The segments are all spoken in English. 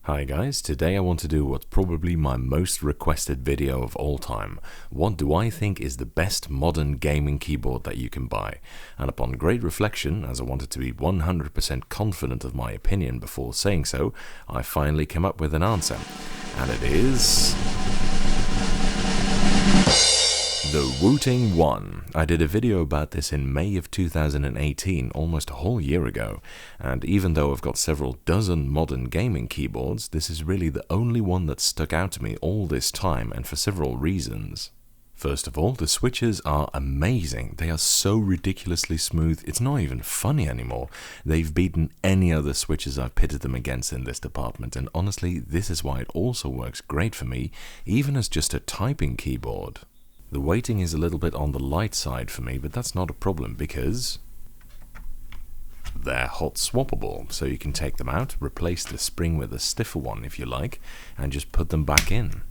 Hi guys, today I want to do what's probably my most requested video of all time. What do I think is the best modern gaming keyboard that you can buy? And upon great reflection, as I wanted to be 100% confident of my opinion before saying so, I finally came up with an answer. And it is the Wooting One. I did a video about this in May of 2018, almost a whole year ago, and even though I've got several dozen modern gaming keyboards, this is really the only one that stuck out to me all this time, and for several reasons. First of all, the switches are amazing. They are so ridiculously smooth, it's not even funny anymore. They've beaten any other switches I've pitted them against in this department, and honestly, this is why it also works great for me, even as just a typing keyboard. The weighting is a little bit on the light side for me, but that's not a problem because they're hot swappable, so you can take them out, replace the spring with a stiffer one if you like, and just put them back in.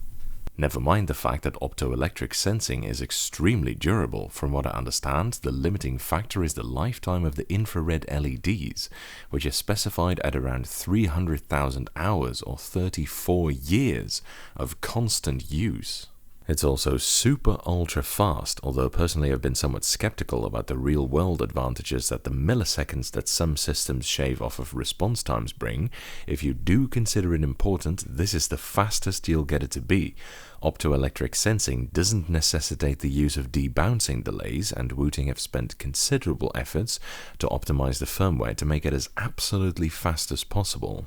Never mind the fact that optoelectric sensing is extremely durable. From what I understand, the limiting factor is the lifetime of the infrared LEDs, which is specified at around 300,000 hours or 34 years of constant use. It's also super ultra fast, although personally I've been somewhat skeptical about the real world advantages that the milliseconds that some systems shave off of response times bring. If you do consider it important, this is the fastest you'll get it to be. Optoelectric sensing doesn't necessitate the use of debouncing delays, and Wooting have spent considerable efforts to optimize the firmware to make it as absolutely fast as possible.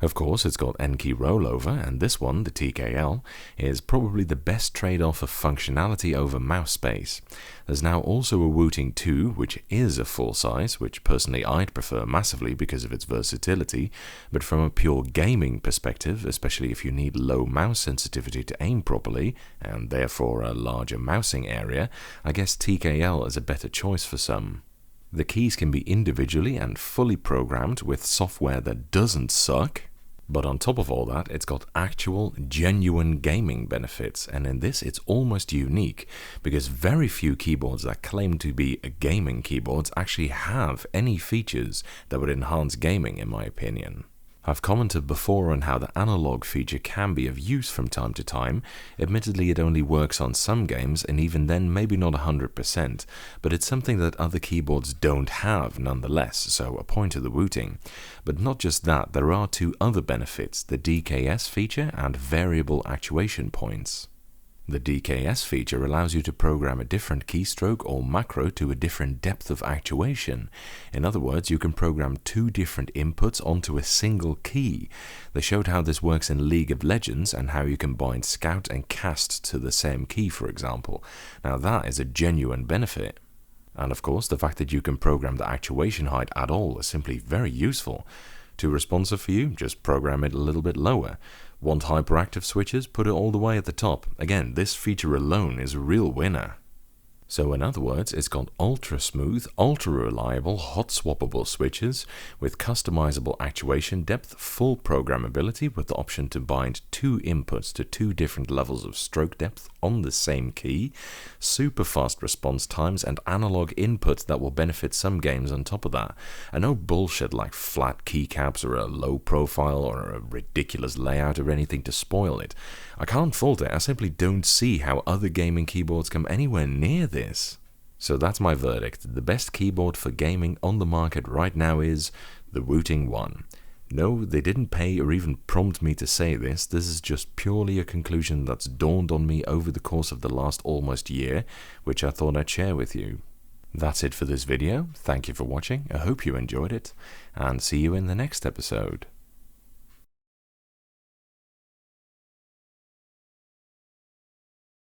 Of course, it's got N-key rollover, and this one, the TKL, is probably the best trade-off of functionality over mouse space. There's now also a Wooting 2, which is a full size, which personally I'd prefer massively because of its versatility, but from a pure gaming perspective, especially if you need low mouse sensitivity to aim properly, and therefore a larger mousing area, I guess TKL is a better choice for some. The keys can be individually and fully programmed with software that doesn't suck. But on top of all that, it's got actual, genuine gaming benefits, and in this it's almost unique, because very few keyboards that claim to be gaming keyboards actually have any features that would enhance gaming, in my opinion. I've commented before on how the analog feature can be of use from time to time. Admittedly, it only works on some games, and even then maybe not 100%, but it's something that other keyboards don't have nonetheless, so a point to the Wooting. But not just that, there are two other benefits, the DKS feature and variable actuation points. The DKS feature allows you to program a different keystroke or macro to a different depth of actuation. In other words, you can program two different inputs onto a single key. They showed how this works in League of Legends and how you can bind Scout and Cast to the same key, for example. Now that is a genuine benefit. And of course, the fact that you can program the actuation height at all is simply very useful. Too responsive for you? Just program it a little bit lower. Want hyperactive switches? Put it all the way at the top. Again, this feature alone is a real winner. So in other words, it's got ultra smooth, ultra reliable, hot swappable switches with customizable actuation depth, full programmability with the option to bind two inputs to two different levels of stroke depth on the same key, super fast response times, and analog input that will benefit some games on top of that. And no bullshit like flat keycaps or a low profile or a ridiculous layout or anything to spoil it. I can't fault it, I simply don't see how other gaming keyboards come anywhere near this. So that's my verdict. The best keyboard for gaming on the market right now is the Wooting One. No, they didn't pay or even prompt me to say this. This is just purely a conclusion that's dawned on me over the course of the last almost year, which I thought I'd share with you. That's it for this video. Thank you for watching. I hope you enjoyed it, and see you in the next episode.